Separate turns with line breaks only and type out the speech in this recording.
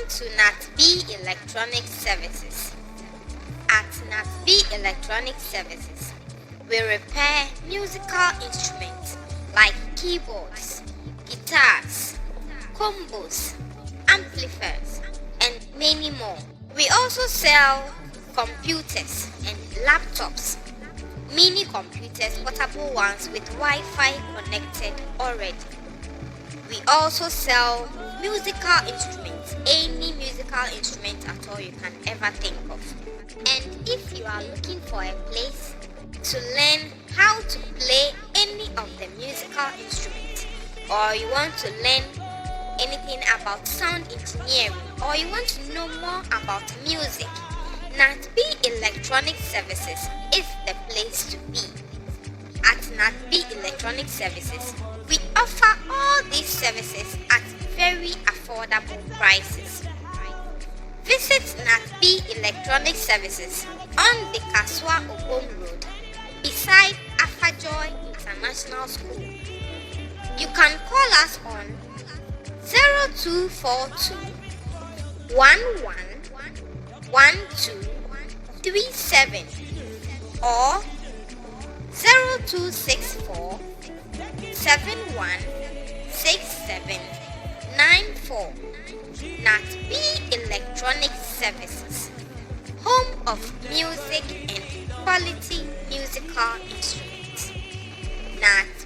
to NatB Electronic Services. At NatB Electronic Services, we repair musical instruments like keyboards, guitars, combos, amplifiers, and many more. We also sell computers and laptops, mini computers, portable ones with Wi-Fi connected already. We also sell musical instruments, any musical instrument at all you can ever think of. And if you are looking for a place to learn how to play any of the musical instruments, or you want to learn anything about sound engineering, or you want to know more about music, NatB Electronic Services is the place to be. At NatB Electronic Services, we offer all these services at very affordable prices. Visit NatB Electronic Services on the Kaswa Obom Road beside Afajoy International School. You can call us on 0242 11 1237 or 0264 716794. NatB Electronic Services, home of music and quality musical instruments. Nat